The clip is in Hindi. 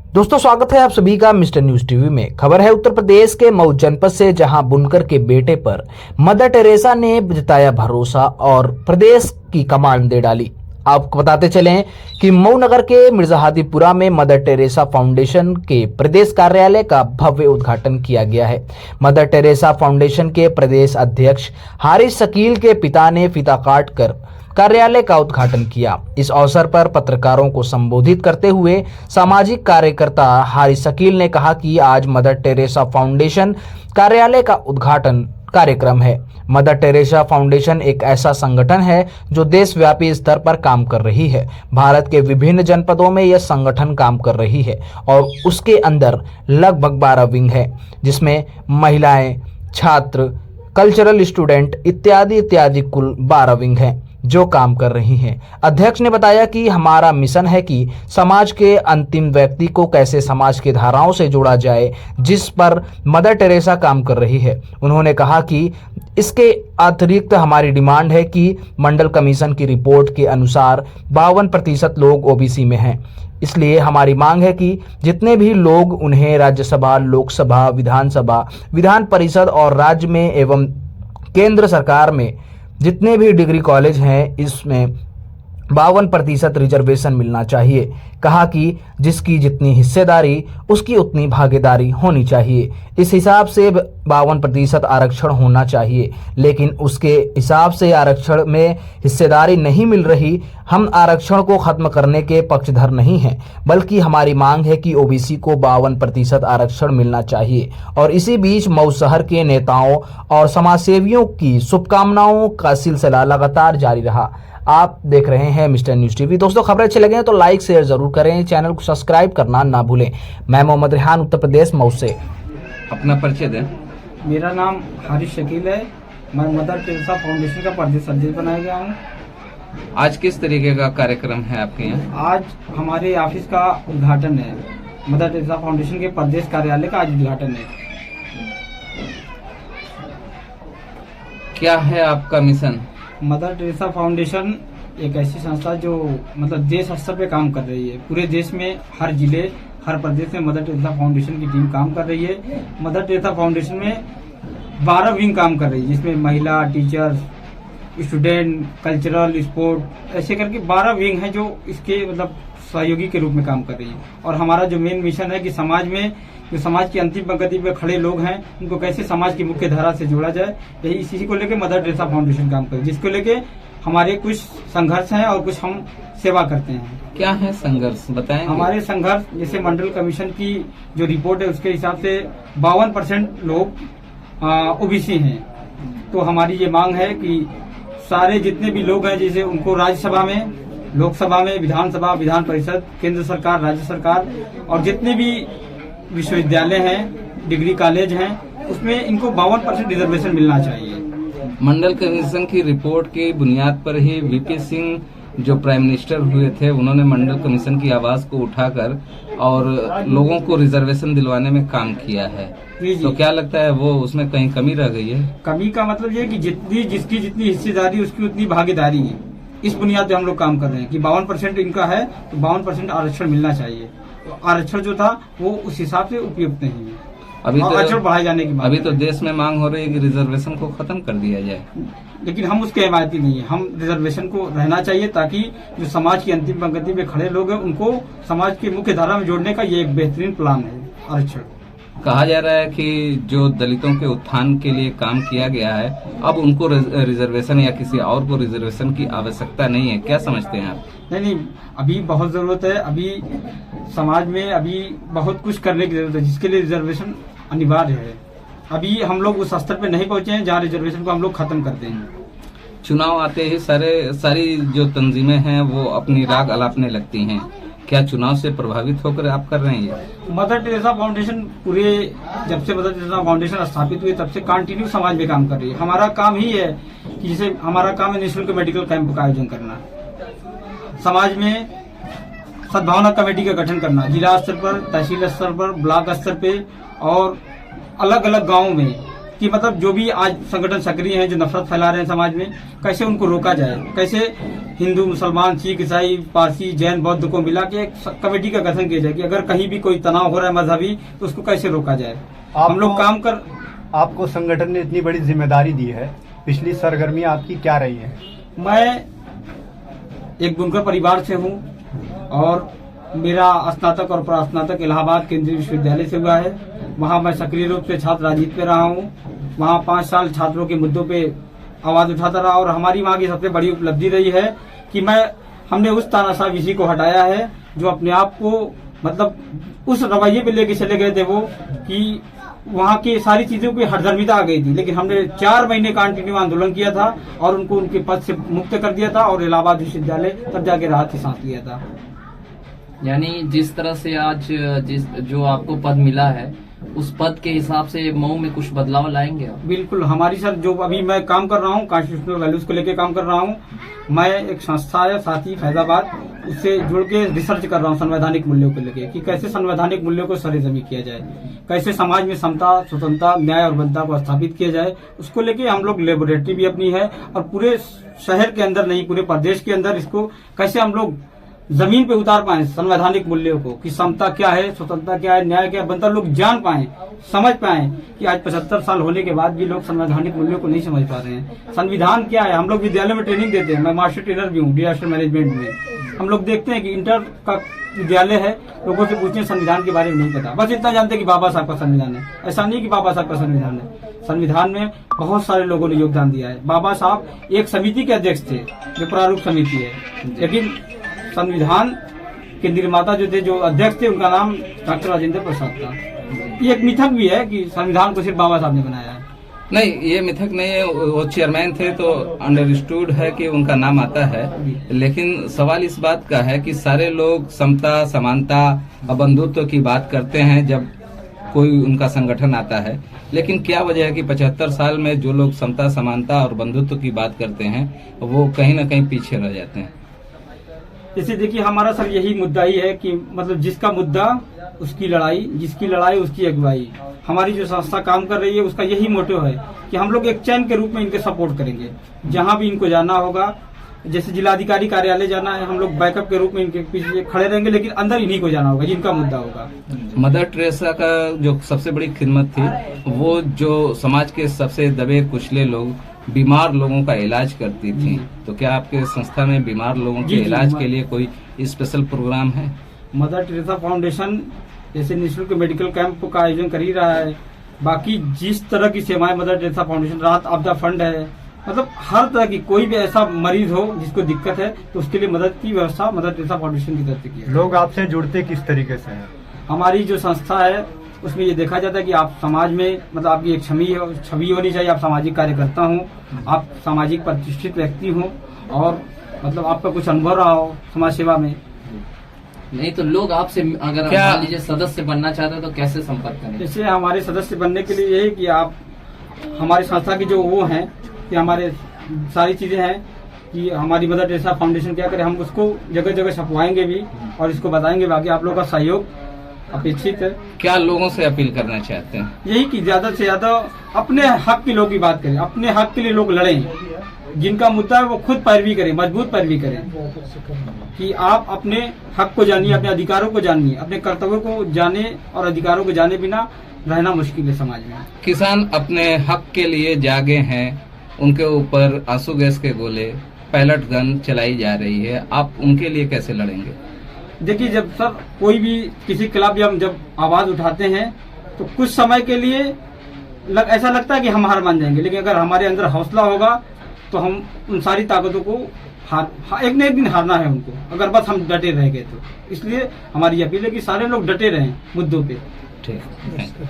दोस्तों स्वागत है आप सभी का मिस्टर न्यूज टीवी में। खबर है उत्तर प्रदेश के मऊ जनपद से, जहां बुनकर के बेटे पर मदर टेरेसा ने जताया भरोसा और प्रदेश की कमान दे डाली। आपको बताते चलें कि मऊ नगर के मिर्जाहादीपुरा में मदर टेरेसा फाउंडेशन के प्रदेश कार्यालय का भव्य उद्घाटन किया गया है। मदर टेरेसा फाउंडेशन के प्रदेश अध्यक्ष हारिस शकील के पिता ने फीता काट कर कार्यालय का उद्घाटन किया। इस अवसर पर पत्रकारों को संबोधित करते हुए सामाजिक कार्यकर्ता हारिस शकील ने कहा कि आज मदर टेरेसा फाउंडेशन कार्यालय का उद्घाटन कार्यक्रम है। मदर टेरेसा फाउंडेशन एक ऐसा संगठन है जो देशव्यापी स्तर पर काम कर रही है। भारत के विभिन्न जनपदों में यह संगठन काम कर रही है और उसके अंदर लगभग 12 विंग है, जिसमें महिलाएं, छात्र, कल्चरल स्टूडेंट इत्यादि कुल 12 विंग हैं जो काम कर रही हैं। अध्यक्ष ने बताया कि हमारा मिशन है कि समाज के अंतिम व्यक्ति को कैसे समाज की धाराओं से जोड़ा जाए, जिस पर मदर टेरेसा काम कर रही है। उन्होंने कहा कि इसके अतिरिक्त हमारी डिमांड है कि मंडल कमीशन की रिपोर्ट के अनुसार 52% लोग ओबीसी में हैं। इसलिए हमारी मांग है कि जितने भी लोग उन्हें राज्यसभा, लोकसभा, विधानसभा, विधान परिषद और राज्य में एवं केंद्र सरकार में जितने भी डिग्री कॉलेज हैं, इसमें 52% रिजर्वेशन मिलना चाहिए। कहा कि जिसकी जितनी हिस्सेदारी उसकी उतनी भागीदारी होनी चाहिए। इस हिसाब से 52% आरक्षण होना चाहिए, लेकिन उसके हिसाब से आरक्षण में हिस्सेदारी नहीं मिल रही। हम आरक्षण को खत्म करने के पक्षधर नहीं हैं, बल्कि हमारी मांग है कि ओबीसी को 52% आरक्षण मिलना चाहिए। और इसी बीच मऊ शहर के नेताओं और समाजसेवियों की शुभकामनाओं का सिलसिला लगातार जारी रहा। आप देख रहे हैं मिस्टर न्यूज टीवी। दोस्तों खबरें अच्छी लगे तो लाइक शेयर जरूर करें, चैनल को सब्सक्राइब करना ना भूलें। मैं मोहम्मद रेहान, उत्तर प्रदेश, मऊ से। अपना परिचय दें। मेरा नाम हारिस शकील है। मैं मदर टेरेसा फाउंडेशन का प्रदेश अध्यक्ष बनाया गया हूँ। आज किस तरीके का कार्यक्रम है आपके यहाँ? आज हमारे ऑफिस का उद्घाटन है। मदर टेरेसा फाउंडेशन के प्रदेश कार्यालय का आज उद्घाटन है। क्या है आपका मिशन? मदर टेरेसा फाउंडेशन एक ऐसी संस्था जो मतलब देश स्तर पे काम कर रही है। पूरे देश में हर जिले, हर प्रदेश में मदर टेरेसा फाउंडेशन की टीम काम कर रही है। मदर टेरेसा फाउंडेशन में 12 विंग काम कर रही है, जिसमें महिला, टीचर्स, स्टूडेंट, कल्चरल, स्पोर्ट, ऐसे करके 12 विंग हैं जो इसके मतलब सहयोगी के रूप में काम कर रही है। और हमारा जो मेन मिशन है कि समाज में जो समाज की अंतिम पंक्ति पे खड़े लोग हैं, उनको कैसे समाज की मुख्य धारा से जोड़ा जाए, यही इसी को लेकर मदर टेरेसा फाउंडेशन काम कर रही है। जिसको लेके हमारे कुछ संघर्ष हैं और कुछ हम सेवा करते हैं। क्या है संघर्ष, बताएं? हमारे संघर्ष जैसे मंडल कमीशन की जो रिपोर्ट है उसके हिसाब से 52% लोग ओबीसी हैं। तो हमारी ये मांग है कि सारे जितने भी लोग हैं, जैसे उनको राज्यसभा में, लोकसभा में, विधानसभा, विधान परिषद, केंद्र सरकार, राज्य सरकार और जितने भी विश्वविद्यालय हैं, डिग्री कॉलेज हैं, उसमें इनको 52% रिजर्वेशन मिलना चाहिए। मंडल कमीशन की रिपोर्ट की बुनियाद पर ही वीपी सिंह जो प्राइम मिनिस्टर हुए थे, उन्होंने मंडल कमीशन की आवाज को उठाकर और लोगों को रिजर्वेशन दिलवाने में काम किया है। तो क्या लगता है वो उसमें कहीं कमी रह गई है? कमी का मतलब ये कि जिसकी जितनी हिस्सेदारी उसकी उतनी भागीदारी है। इस बुनियाद पे हम लोग काम कर रहे हैं कि 52% इनका है तो 52% आरक्षण मिलना चाहिए। तो आरक्षण जो था वो उस हिसाब से उपयुक्त नहीं है। अभी तो आरक्षण बढ़ाए जाने की बात, अभी तो देश में मांग हो रही है कि रिजर्वेशन को खत्म कर दिया जाए, लेकिन हम उसके हिमायती नहीं है। हम रिजर्वेशन को रहना चाहिए ताकि जो समाज की अंतिम पंक्ति में खड़े लोग हैं उनको समाज की मुख्य धारा में जोड़ने का ये एक बेहतरीन प्लान है आरक्षण। कहा जा रहा है कि जो दलितों के उत्थान के लिए काम किया गया है, अब उनको रिजर्वेशन या किसी और को रिजर्वेशन की आवश्यकता नहीं है। क्या समझते हैं आप? नहीं, अभी बहुत जरूरत है। अभी समाज में अभी बहुत कुछ करने की जरूरत है, जिसके लिए रिजर्वेशन अनिवार्य है। अभी हम लोग उस स्तर पे नहीं पहुंचे हैं जहाँ रिजर्वेशन को हम लोग खत्म कर देंगे। चुनाव आते ही सारी जो तंजीमें हैं वो अपनी राग अलापने लगती हैं। क्या चुनाव से प्रभावित होकर आप कर रहे हैं? मदर टेरेसा फाउंडेशन जब से मदर टेरेसा फाउंडेशन स्थापित हुई तब से कंटिन्यू समाज में काम कर रही है। हमारा काम ही है कि जैसे हमारा काम है निःशुल्क मेडिकल कैंप का आयोजन करना, समाज में सद्भावना कमेटी का गठन करना, जिला स्तर पर, तहसील स्तर पर, ब्लॉक स्तर पे और अलग अलग गाँव में कि मतलब जो भी आज संगठन सक्रिय हैं, जो नफरत फैला रहे हैं समाज में, कैसे उनको रोका जाए, कैसे हिंदू, मुसलमान, सिख, ईसाई, पारसी, जैन, बौद्ध को मिला के एक कमेटी का गठन किया जाए कि अगर कहीं भी कोई तनाव हो रहा है मजहबी तो उसको कैसे रोका जाए। हम लोग काम कर आपको संगठन ने इतनी बड़ी जिम्मेदारी दी है, पिछली सरगर्मियां आपकी क्या रही है? मैं एक बुनकर परिवार से हूँ और मेरा स्नातक और प्रास्नातक इलाहाबाद केंद्रीय विश्वविद्यालय से हुआ है। वहाँ मैं सक्रिय रूप से छात्र राजनीति पे रहा हूँ। वहाँ 5 साल छात्रों के मुद्दों पे आवाज उठाता रहा और हमारी वहाँ की सबसे बड़ी उपलब्धि रही है कि हमने उस तानाशाह विषय को हटाया है जो अपने आप को मतलब उस रवैये पे लेके चले गए थे वो कि वहाँ की सारी चीजों की हठधर्मिता आ गई थी, लेकिन हमने 4 महीने कंटिन्यू आंदोलन किया था और उनको उनके पद से मुक्त कर दिया था और इलाहाबाद विश्वविद्यालय तब जाके राहत की सांस लिया था। यानी जिस तरह से आज जो आपको पद मिला है उस पद के हिसाब से मऊ में कुछ बदलाव लाएंगे आप? बिल्कुल, हमारी सर जो अभी मैं काम कर रहा हूँ कॉन्स्टिट्यूशनल वैल्यूज को लेकर काम कर रहा हूँ। मैं एक संस्था है साथी फैजाबाद, उससे जुड़ के रिसर्च कर रहा हूँ संवैधानिक मूल्यों को लेकर कि कैसे संवैधानिक मूल्यों को सरेजमी किया जाए, कैसे समाज में समता, स्वतंत्रता, न्याय और बंधुता को स्थापित किया जाए। उसको लेके हम लोग लेबोरेटरी भी अपनी है और पूरे शहर के अंदर नहीं पूरे प्रदेश के अंदर इसको कैसे हम लोग जमीन पे उतार पाए संवैधानिक मूल्यों को कि समता क्या है, स्वतंत्रता क्या है, न्याय क्या है, बनता लोग जान पाए, समझ पाए कि आज 75 साल होने के बाद भी लोग संवैधानिक मूल्यों को नहीं समझ पा रहे हैं। संविधान क्या है, हम लोग विद्यालय में ट्रेनिंग देते हैं, मैं मास्टर ट्रेनर भी हूँ डिजास्टर मैनेजमेंट में। हम लोग देखते हैं कि इंटर का विद्यालय है, लोगों से पूछते हैं संविधान के बारे में नहीं पता, बस इतना जानते हैं कि बाबा साहब का संविधान है। ऐसा नहीं कि बाबा साहब का संविधान है, संविधान में बहुत सारे लोगों ने योगदान दिया है। बाबा साहब एक समिति के अध्यक्ष थे जो प्रारूप समिति है, लेकिन संविधान के निर्माता जो थे, जो अध्यक्ष थे, उनका नाम डॉक्टर राजेंद्र प्रसाद था। ये एक मिथक भी है कि संविधान को सिर्फ बाबा साहब ने बनाया है। नहीं, ये मिथक नहीं है। वो चेयरमैन थे तो अंडरस्टूड है कि उनका नाम आता है, लेकिन सवाल इस बात का है कि सारे लोग समता, समानता और बंधुत्व की बात करते हैं जब कोई उनका संगठन आता है, लेकिन क्या वजह है कि 75 साल में जो लोग समता, समानता और बंधुत्व की बात करते हैं वो कहीं ना कहीं पीछे रह जाते हैं? जैसे देखिए, हमारा सर यही मुद्दा ही है कि मतलब जिसका मुद्दा उसकी लड़ाई, जिसकी लड़ाई उसकी अगुवाई। हमारी जो संस्था काम कर रही है उसका यही मोटिव है कि हम लोग एक चैन के रूप में इनके सपोर्ट करेंगे। जहां भी इनको जाना होगा, जैसे जिलाधिकारी कार्यालय जाना है, हम लोग बैकअप के रूप में इनके पीछे खड़े रहेंगे, लेकिन अंदर इन्हीं को जाना होगा जिनका मुद्दा होगा। मदर टेरेसा का जो सबसे बड़ी खिदमत थी वो जो समाज के सबसे दबे कुचले लोग, बीमार लोगों का इलाज करती थी। तो क्या आपके संस्था में बीमार लोगों के इलाज के लिए कोई स्पेशल प्रोग्राम है? मदर टेरेसा फाउंडेशन जैसे निःशुल्क मेडिकल कैंप का आयोजन कर ही रहा है। बाकी जिस तरह की सेवाएं मदर टेरेसा फाउंडेशन, राहत आपदा फंड है, मतलब हर तरह की कोई भी ऐसा मरीज हो जिसको दिक्कत है तो उसके लिए मदद की व्यवस्था मदर टेरेसा फाउंडेशन की तरफ से की है। लोग आपसे जुड़ते किस तरीके से हैं? हमारी जो संस्था है उसमें ये देखा जाता है कि आप समाज में मतलब आपकी एक छवि होनी चाहिए, आप सामाजिक कार्यकर्ता हो, आप सामाजिक प्रतिष्ठित व्यक्ति हो और मतलब आपका कुछ अनुभव रहा हो समाज सेवा में। नहीं तो लोग आपसे अगर मान लीजिए सदस्य बनना चाहते हैं तो कैसे संपर्क करें? जैसे हमारे सदस्य बनने के लिए यही कि आप हमारी संस्था की जो वो हैं कि हमारे सारी चीजें हैं कि हमारी मदर टेरेसा फाउंडेशन क्या करे, हम उसको जगह जगह छपवाएंगे भी और इसको बताएंगे। बाकी आप लोगों का सहयोग अपेक्षित है। क्या लोगों से अपील करना चाहते हैं? यही कि ज्यादा से ज्यादा अपने हक के लोग की बात करें, अपने हक के लिए लोग लड़ें, जिनका मुद्दा है वो खुद पैरवी करें, मजबूत पैरवी करें कि आप अपने हक को जानिए, अपने अधिकारों को जानिए, अपने कर्तव्यों को जाने और अधिकारों को जाने बिना रहना मुश्किल है समाज में। किसान अपने हक के लिए जागे हैं, उनके ऊपर आंसू गैस के गोले, पैलेट गन चलाई जा रही है, आप उनके लिए कैसे लड़ेंगे? देखिए, जब सर कोई भी किसी खिलाफ जब आवाज उठाते हैं तो कुछ समय के लिए ऐसा लगता है कि हम हार मान जाएंगे, लेकिन अगर हमारे अंदर हौसला होगा तो हम उन सारी ताकतों को एक न एक दिन हारना है उनको, अगर बस हम डटे रह गए तो। इसलिए हमारी अपील है कि सारे लोग डटे रहें मुद्दों पे। ठीक, थैंक यू।